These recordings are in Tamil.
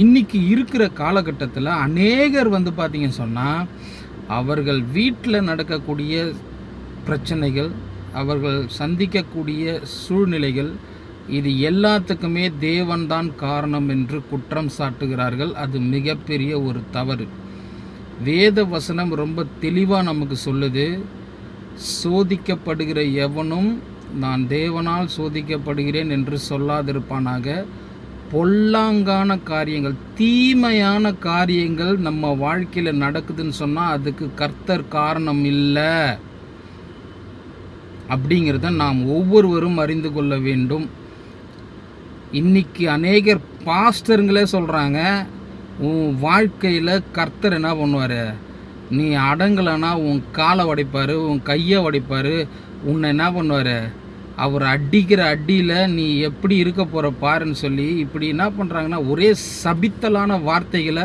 இன்றைக்கி இருக்கிற காலகட்டத்தில் அநேகர் பார்த்திங்கன்னு சொன்னால் அவர்கள் வீட்டில் நடக்கக்கூடிய பிரச்சனைகள், அவர்கள் சந்திக்கக்கூடிய சூழ்நிலைகள், இது எல்லாத்துக்குமே தேவன்தான் காரணம் என்று குற்றம் சாட்டுகிறார்கள். அது மிகப்பெரிய ஒரு தவறு. வேத வசனம் ரொம்ப தெளிவாக நமக்கு சொல்லுது, சோதிக்கப்படுகிற எவனும் நான் தேவனால் சோதிக்கப்படுகிறேன் என்று சொல்லாதிருப்பானாக. பொல்லாங்கான காரியங்கள், தீமையான காரியங்கள் நம்ம வாழ்க்கையில் நடக்குதுன்னு சொன்னால் அதுக்கு கர்த்தர் காரணம் இல்லை அப்படிங்கிறத நாம் ஒவ்வொருவரும் அறிந்து கொள்ள வேண்டும். இன்னைக்கு அநேகர் பாஸ்டருங்களே சொல்கிறாங்க, உன் வாழ்க்கையில் கர்த்தர் என்ன பண்ணுவார், நீ அடங்கலைன்னா உன் காலை உடைப்பார், உன் கையை உடைப்பார், உன்னை என்ன பண்ணுவார், அவர் அடிக்கிற அடியில் நீ எப்படி இருக்க போகிற பாருன்னு சொல்லி இப்படி என்ன பண்ணுறாங்கன்னா ஒரே சபித்தலான வார்த்தைகளை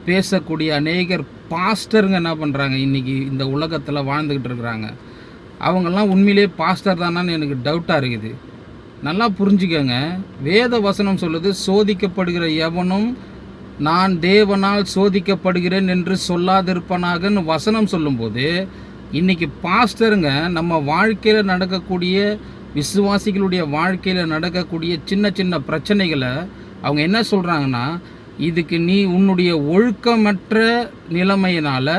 பேசக்கூடிய அநேகர் பாஸ்டருங்க என்ன பண்ணுறாங்க இன்றைக்கி இந்த உலகத்தில் வாழ்ந்துக்கிட்டு இருக்கிறாங்க. அவங்கெல்லாம் உண்மையிலே பாஸ்டர் தானான்னு எனக்கு டவுட்டாக இருக்குது. நல்லா புரிஞ்சுக்கங்க, வேத வசனம் சொல்லுது, சோதிக்கப்படுகிற எவனும் நான் தேவனால் சோதிக்கப்படுகிறேன் என்று சொல்லாதிருப்பனாகன்னு வசனம் சொல்லும்போது, இன்றைக்கி பாஸ்டருங்க நம்ம வாழ்க்கையில் நடக்கக்கூடிய, விசுவாசிகளுடைய வாழ்க்கையில் நடக்கக்கூடிய சின்ன சின்ன பிரச்சனைகளை அவங்க என்ன சொல்கிறாங்கன்னா, இதுக்கு நீ உன்னுடைய ஒழுக்கமற்ற நிலைமையினால்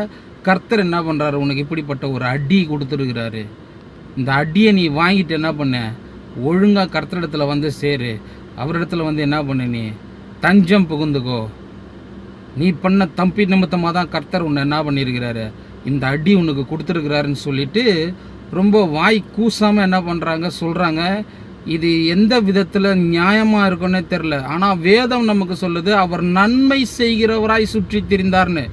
கர்த்தர் என்ன பண்ணுறாரு, உனக்கு இப்படிப்பட்ட ஒரு அடி கொடுத்துருக்கிறாரு. இந்த அடியை நீ வாங்கிட்டு என்ன பண்ண, ஒழுங்காக கர்த்தரிடத்தில் சேரு, அவரிடத்துல என்ன பண்ணு, நீ தஞ்சம் புகுந்துக்கோ. நீ பண்ண தம்பி நிமித்தமாக தான் கர்த்தர் உன்னை என்ன பண்ணியிருக்கிறாரு, இந்த அடி உனக்கு கொடுத்துருக்கிறாருன்னு சொல்லிட்டு ரொம்ப வாய் கூசாமல் என்ன பண்ணுறாங்க, சொல்கிறாங்க. இது எந்த விதத்தில் நியாயமாக இருக்குன்னே தெரில. ஆனால் வேதம் நமக்கு சொல்லுது, அவர் நன்மை செய்கிறவராய் சுற்றி திரிந்தார்னு.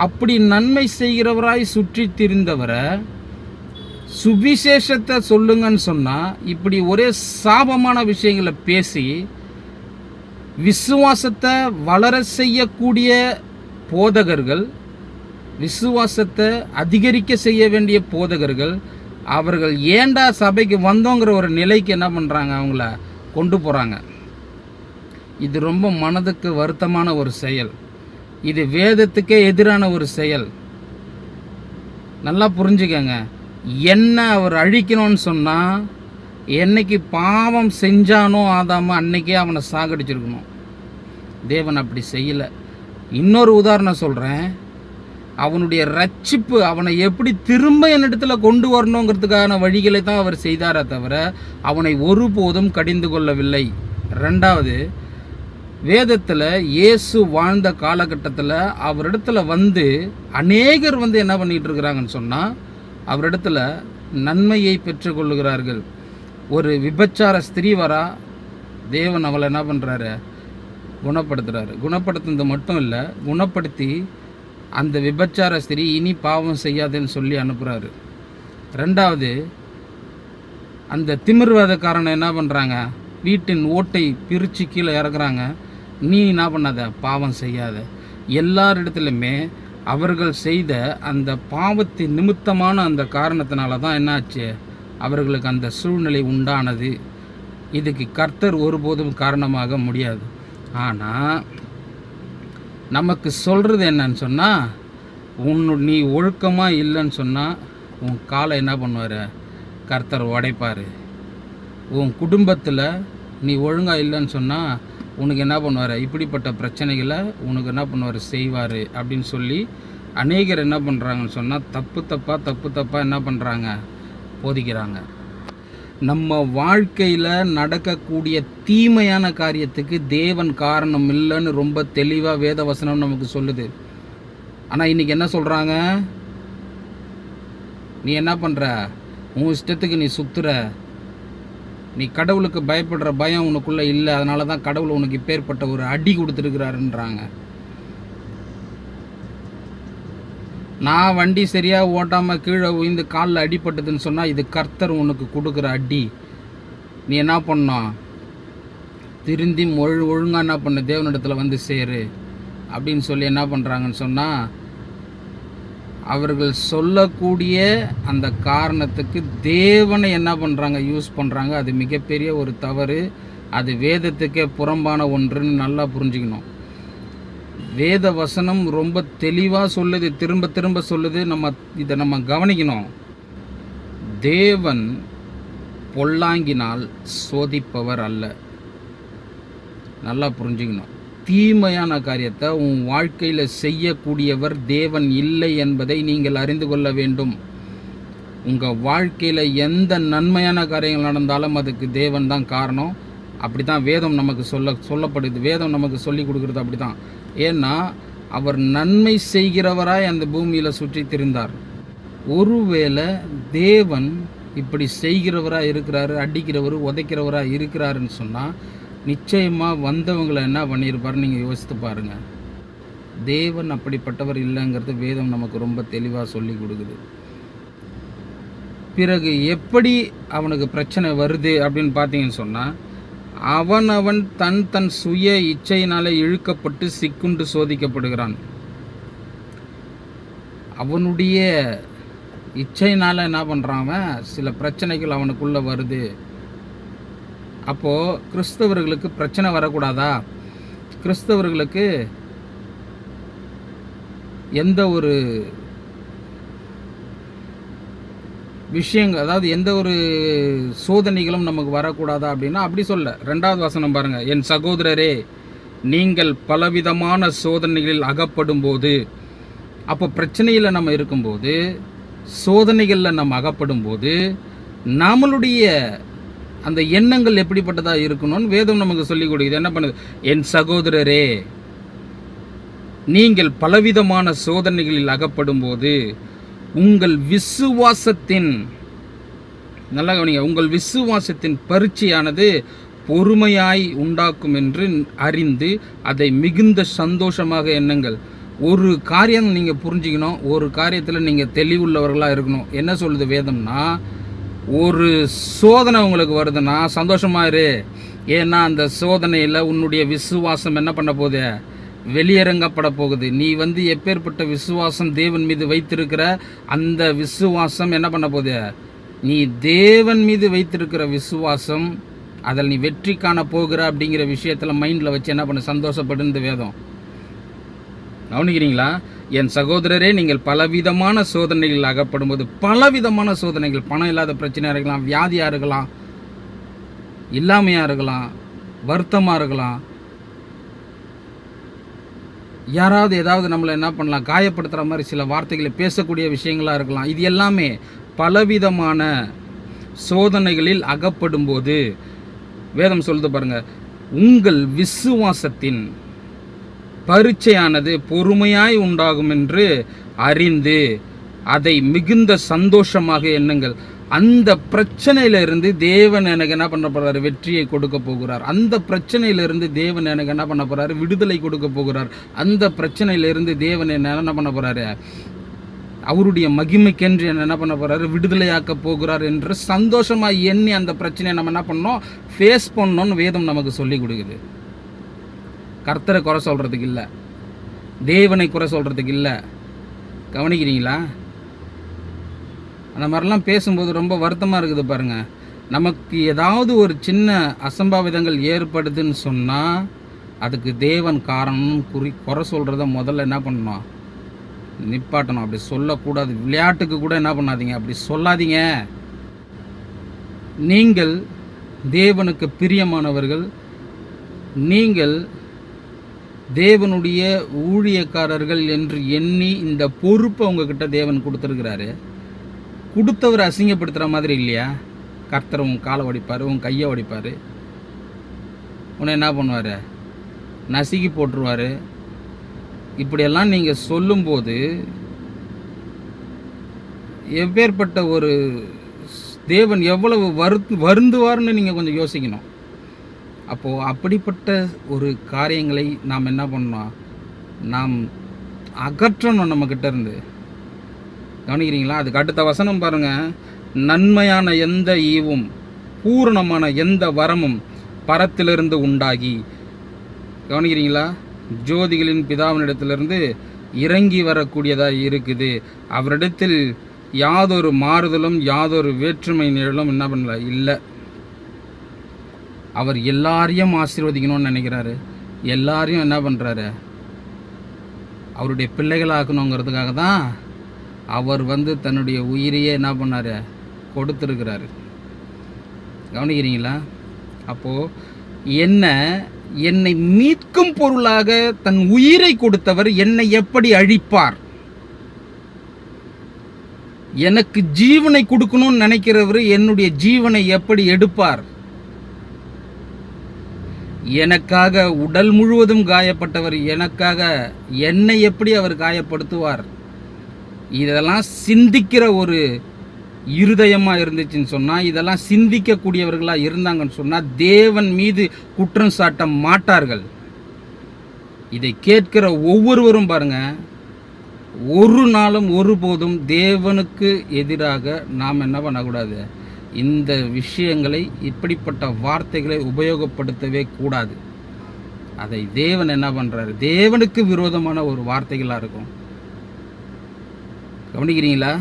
அப்படி நன்மை செய்கிறவராய் சுற்றி திரிந்தவரை சுவிசேஷத்தை சொல்லுங்கன்னு சொன்னால் இப்படி ஒரே சாபமான விஷயங்களை பேசி விசுவாசத்தை வளர செய்யக்கூடிய போதகர்கள், விசுவாசத்தை அதிகரிக்க செய்ய வேண்டிய போதகர்கள், அவர்கள் ஏண்டா சபைக்கு வந்தோங்கிற ஒரு நிலைக்கு என்ன பண்ணுறாங்க, அவங்கள கொண்டு போகிறாங்க. இது ரொம்ப மனதுக்கு வருத்தமான ஒரு செயல். இது வேதத்துக்கே எதிரான ஒரு செயல். நல்லா புரிஞ்சுக்கங்க, என்ன அவர் அழிக்கணும்னு சொன்னால், என்னைக்கு பாவம் செஞ்சானோ ஆதாம அன்னைக்கே அவனை சாகடிச்சிருக்கணும். தேவன் அப்படி செய்யலை. இன்னொரு உதாரணம் சொல்கிறேன். அவனுடைய ரட்சிப்பு, அவனை எப்படி திரும்ப என்னிடத்தில் கொண்டு வரணுங்கிறதுக்கான வழிகளை தான் அவர் செய்தாரே தவிர அவனை ஒருபோதும் கடிந்து கொள்ளவில்லை. ரெண்டாவது, வேதத்தில் இயேசு வாழ்ந்த காலகட்டத்தில் அவரிடத்துல அநேகர் என்ன பண்ணிகிட்டு இருக்கிறாங்கன்னு சொன்னால், அவரிடத்துல நன்மையை பெற்றுக்கொள்ளுகிறார்கள். ஒரு விபச்சார ஸ்திரீ வரா, தேவன் அவளை என்ன பண்ணுறாரு, குணப்படுத்துகிறாரு. குணப்படுத்துனது மட்டும் இல்லை, குணப்படுத்தி அந்த விபச்சார ஸ்திரீ இனி பாவம் செய்யாதுன்னு சொல்லி அனுப்புகிறாரு. ரெண்டாவது, அந்த திமிர்வாதக்காரனை என்ன பண்ணுறாங்க, வீட்டின் ஓட்டை பிரித்து கீழே இறக்குறாங்க. நீ என்ன பண்ணாத, பாவம் செய்யாத. எல்லாரிடத்துலையுமே அவர்கள் செய்த அந்த பாவத்தின் நிமித்தமான அந்த காரணத்தினால தான் என்னாச்சு, அவர்களுக்கு அந்த சூழ்நிலை உண்டானது. இதுக்கு கர்த்தர் ஒருபோதும் காரணமாக முடியாது. ஆனால் நமக்கு சொல்கிறது என்னன்னு சொன்னால், நீ ஒழுக்கமாக இல்லைன்னு சொன்னால் உன் காலை என்ன பண்ணுவார், கர்த்தர் உடைப்பார். உன் குடும்பத்தில் நீ ஒழுங்காக இல்லைன்னு சொன்னால் உனக்கு என்ன பண்ணுவார், இப்படிப்பட்ட பிரச்சனைகளை உனக்கு என்ன பண்ணுவார், செய்வார் அப்படின்னு சொல்லி அநேகர் என்ன பண்ணுறாங்கன்னு சொன்னால் தப்பு தப்பாக என்ன பண்ணுறாங்க, போதிக்கிறாங்க. நம்ம வாழ்க்கையில் நடக்கக்கூடிய தீமையான காரியத்துக்கு தேவன் காரணம் இல்லைன்னு ரொம்ப தெளிவாக வேத வசனம் நமக்கு சொல்லுது. ஆனால் இன்றைக்கி என்ன சொல்கிறாங்க, நீ என்ன பண்ணுற, உன் இஷ்டத்துக்கு நீ சுற்றுற, நீ கடவுளுக்கு பயப்படுற பயம் உனக்குள்ளே இல்லை, அதனால தான் கடவுள் உனக்கு இப்பேற்பட்ட ஒரு அடி கொடுத்துருக்கிறாருன்றாங்க. நான் வண்டி சரியாக ஓட்டாமல் கீழே உயிர்ந்து காலில் அடிப்பட்டதுன்னு சொன்னால் இது கர்த்தர் உனக்கு கொடுக்குற அடி. நீ என்ன பண்ணோம், திருந்தி ஒழுங்காக என்ன பண்ண, தேவனிடத்தில் சேரு அப்படின்னு சொல்லி என்ன பண்ணுறாங்கன்னு சொன்னால், அவர்கள் சொல்லக்கூடிய அந்த காரணத்துக்கு தேவனை என்ன பண்ணுறாங்க, யூஸ் பண்ணுறாங்க. அது மிகப்பெரிய ஒரு தவறு. அது வேதத்துக்கே புறம்பான ஒன்றுன்னு நல்லா புரிஞ்சுக்கணும். வேத வசனம் ரொம்ப தெளிவாக சொல்லுது, திரும்ப திரும்ப சொல்லுது. இதை நம்ம கவனிக்கணும். தேவன் பொல்லாங்கினால் சோதிப்பவர் அல்ல. நல்லா புரிஞ்சுக்கணும். தீமையான காரியத்தை உன் வாழ்க்கையில் செய்யக்கூடியவர் தேவன் இல்லை என்பதை நீங்கள் அறிந்து கொள்ள வேண்டும். உங்கள் வாழ்க்கையில் எந்த நன்மையான காரியங்கள் நடந்தாலும் அதுக்கு தேவன் தான் காரணம். அப்படி தான் வேதம் நமக்கு சொல்லப்படுது. வேதம் நமக்கு சொல்லி கொடுக்குறது அப்படி தான். ஏன்னா அவர் நன்மை செய்கிறவராய் அந்த பூமியில் சுற்றி திரிந்தார். ஒருவேளை தேவன் இப்படி செய்கிறவராக இருக்கிறாரு, அடிக்கிறவர் உதைக்கிறவராக இருக்கிறாருன்னு சொன்னால் நிச்சயமாக வந்தவங்களை என்ன பண்ணியிருப்பார் நீங்கள் யோசித்து பாருங்கள். தேவன் அப்படிப்பட்டவர் இல்லைங்கிறது வேதம் நமக்கு ரொம்ப தெளிவாக சொல்லி கொடுக்குது. பிறகு எப்படி அவனுக்கு பிரச்சனை வருது அப்படின்னு பார்த்தீங்கன்னு சொன்னால், அவன் தன் சுய இச்சையினால் இழுக்கப்பட்டு சிக்குண்டு சோதிக்கப்படுகிறான். அவனுடைய இச்சையினால் என்ன பண்ணுறான், சில பிரச்சனைகள் அவனுக்குள்ளே வருது. அப்போது கிறிஸ்தவர்களுக்கு பிரச்சனை வரக்கூடாதா? கிறிஸ்தவர்களுக்கு எந்த ஒரு விஷயங்கள், அதாவது எந்த ஒரு சோதனைகளும் நமக்கு வரக்கூடாதா அப்படின்னா அப்படி சொல்ல. 2வது வசனம் பாருங்கள். என் சகோதரரே, நீங்கள் பலவிதமான சோதனைகளில் அகப்படும் போது, அப்போ பிரச்சனையில் நம்ம இருக்கும்போது, சோதனைகளில் நம்ம அகப்படும் போது நம்மளுடைய அந்த எண்ணங்கள் எப்படிப்பட்டதாக இருக்கணும்னு வேதம் நமக்கு சொல்லிக் கொடுக்குது. என்ன பண்ணுது? என் சகோதரரே, நீங்கள் பலவிதமான சோதனைகளில் அகப்படும் போது உங்கள் விசுவாசத்தின், நல்லா கவனிங்க, உங்கள் விசுவாசத்தின் பரீட்சையானது பொறுமையாய் உண்டாக்கும் என்று அறிந்து அதை மிகுந்த சந்தோஷமாக எண்ணுங்கள். ஒரு காரியம் நீங்கள் புரிஞ்சுக்கணும், ஒரு காரியத்தில் நீங்கள் தெளிவுள்ளவர்களாக இருக்கணும். என்ன சொல்லுது வேதம்னா, ஒரு சோதனை உங்களுக்கு வருதுன்னா சந்தோஷமாக இரு. ஏன்னா அந்த சோதனையில் உன்னுடைய விசுவாசம் என்ன பண்ண போகுது? வெளியரங்கப்பட போகுது. நீ எப்பேற்பட்ட விசுவாசம் தேவன் மீது வைத்திருக்கிற அந்த விசுவாசம் என்ன பண்ண போகுது? நீ தேவன் மீது வைத்திருக்கிற விசுவாசம், அதில் நீ வெற்றி காண போகிற அப்படிங்கிற விஷயத்தில் மைண்டில் வச்சு என்ன பண்ண சந்தோஷப்படுது வேதம். கவனிக்கிறீங்களா? என் சகோதரரே, நீங்கள் பலவிதமான சோதனைகள் அகப்படும்போது, பலவிதமான சோதனைகள், பணம் இல்லாத பிரச்சனையாக இருக்கலாம், வியாதியாக இருக்கலாம், இல்லாமையாக இருக்கலாம், வருத்தமாக இருக்கலாம், யாராவது ஏதாவது நம்மளை என்ன பண்ணலாம், காயப்படுத்துகிற மாதிரி சில வார்த்தைகளை பேசக்கூடிய விஷயங்களாக இருக்கலாம். இது எல்லாமே பலவிதமான சோதனைகளில் அகப்படும்போது வேதம் சொல்லுது பாருங்க, உங்கள் விசுவாசத்தின் பரீட்சையானது பொறுமையாய் உண்டாகும் என்று அறிந்து அதை மிகுந்த சந்தோஷமாக எண்ணுங்கள். அந்த பிரச்சனையிலிருந்து தேவன் எனக்கு என்ன பண்ண போகிறாரு? வெற்றியை கொடுக்க போகிறார். அந்த பிரச்சனையிலிருந்து தேவன் எனக்கு என்ன பண்ண போகிறாரு? விடுதலை கொடுக்க போகிறார். அந்த பிரச்சனையிலிருந்து தேவன் என்ன பண்ண போகிறாரு? அவருடைய மகிமைக்கென்று என்ன பண்ண போகிறாரு? விடுதலையாக்க போகிறார் என்று சந்தோஷமாக எண்ணி அந்த பிரச்சனையை நம்ம என்ன பண்ணோம்? ஃபேஸ் பண்ணோன்னு வேதம் நமக்கு சொல்லி கொடுக்குது. கர்த்தரை குறை சொல்கிறதுக்கு இல்லை, தேவனை குறை சொல்கிறதுக்கு இல்லை. கவனிக்கிறீங்களா? அந்த மாதிரிலாம் பேசும்போது ரொம்ப வருத்தமாக இருக்குது பாருங்கள். நமக்கு ஏதாவது ஒரு சின்ன அசம்பாவிதங்கள் ஏற்படுதுன்னு சொன்னால் அதுக்கு தேவன் காரணம் குறை சொல்கிறத முதல்ல என்ன பண்ணணும்? நிப்பாட்டணும். அப்படி சொல்லக்கூடாது. விளையாட்டுக்கு கூட என்ன பண்ணாதீங்க, அப்படி சொல்லாதீங்க. நீங்கள் தேவனுக்கு பிரியமானவர்கள், நீங்கள் தேவனுடைய ஊழியக்காரர்கள் என்று எண்ணி இந்த பொறுப்பை உங்ககிட்ட தேவன் கொடுத்துருக்கிறாரு. கொடுத்தவர் அசிங்கப்படுத்துகிற மாதிரி இல்லையா? கர்த்தர் உன் காலை ஒடிப்பார், உன் கையை ஒடிப்பார், உன்னை என்ன பண்ணுவார்? நசுக்கி போட்டுருவார். இப்படியெல்லாம் நீங்கள் சொல்லும்போது எப்பேற்பட்ட ஒரு தேவன் எவ்வளவு வருந்துவார்னு நீங்கள் கொஞ்சம் யோசிக்கணும். அப்போது அப்படிப்பட்ட ஒரு காரியங்களை நாம் என்ன பண்ணோம்? நாம் அகற்றணும் நம்மக்கிட்ட இருந்து. கவனிக்கிறீங்களா? அதுக்கு அடுத்த வசனம் பாருங்கள். நன்மையான எந்த ஈவும் பூரணமான எந்த வரமும் பரத்திலிருந்து உண்டாகி, கவனிக்கிறீங்களா, ஜோதிகளின் பிதாவினிடத்திலிருந்து இறங்கி வரக்கூடியதாக இருக்குது. அவரிடத்தில் யாதொரு மாறுதலும் யாதொரு வேற்றுமை நிழலும் என்ன பண்ணல இல்லை. அவர் எல்லாரையும் ஆசீர்வதிக்கணும்னு நினைக்கிறாரு. எல்லாரையும் என்ன பண்ணுறாரு? அவருடைய பிள்ளைகளாக்கணுங்கிறதுக்காக தான் அவர் தன்னுடைய உயிரையே என்ன பண்ணார், கொடுத்துருக்கிறாரு. கவனிக்கிறீங்களா? அப்போது என்னை மீட்கும் பொருளாக தன் உயிரை கொடுத்தவர் என்னை எப்படி அழிப்பார்? எனக்கு ஜீவனை கொடுக்கணும்னு நினைக்கிறவர் என்னுடைய ஜீவனை எப்படி எடுப்பார்? எனக்காக உடல் முழுவதும் காயப்பட்டவர் எனக்காக என்னை எப்படி அவர் காயப்படுத்துவார்? இதெல்லாம் சிந்திக்கிற ஒரு இருதயமாக இருந்துச்சுன்னு சொன்னால், இதெல்லாம் சிந்திக்கக்கூடியவர்களாக இருந்தாங்கன்னு சொன்னால் தேவன் மீது குற்றம் சாட்ட மாட்டார்கள். இதை கேட்கிற ஒவ்வொருவரும் பாருங்க, ஒரு நாளும் ஒருபோதும் தேவனுக்கு எதிராக நாம் என்ன பண்ணக்கூடாது, இந்த விஷயங்களை, இப்படிப்பட்ட வார்த்தைகளை உபயோகப்படுத்தவே கூடாது. அதை தேவன் என்ன பண்ணுறாரு, தேவனுக்கு விரோதமான ஒரு வார்த்தைகளாக இருக்கும். கவனிக்கிறீங்களா?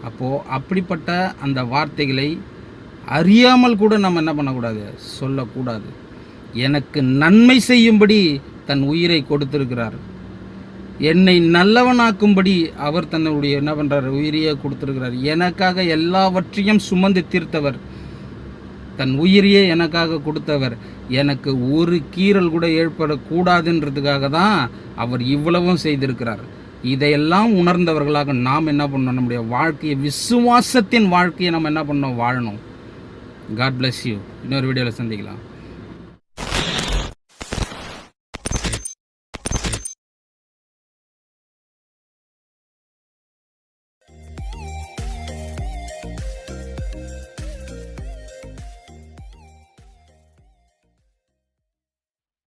அப்போது அப்படிப்பட்ட அந்த வார்த்தைகளை அறியாமல் கூட நம்ம என்ன பண்ணக்கூடாது, சொல்லக்கூடாது. எனக்கு நன்மை செய்யும்படி தன் உயிரை கொடுத்திருக்கிறார். என்னை நல்லவனாக்கும்படி அவர் தன்னுடைய என்ன பண்ணுறார், உயிரையே கொடுத்திருக்கிறார். எனக்காக எல்லாவற்றையும் சுமந்து தீர்த்தவர், தன் உயிரையே எனக்காக கொடுத்தவர். எனக்கு ஒரு கீறல் கூட ஏற்படக்கூடாதுன்றதுக்காக தான் அவர் இவ்வளவும் செய்திருக்கிறார். இதையெல்லாம் உணர்ந்தவர்களாக நாம் என்ன பண்ணணும், நம்முடைய வாழ்க்கையை, விசுவாசத்தின் வாழ்க்கையை நம்ம என்ன பண்ணணும், வாழணும். God bless you. இன்னொரு வீடியோவில் சந்திக்கலாம்.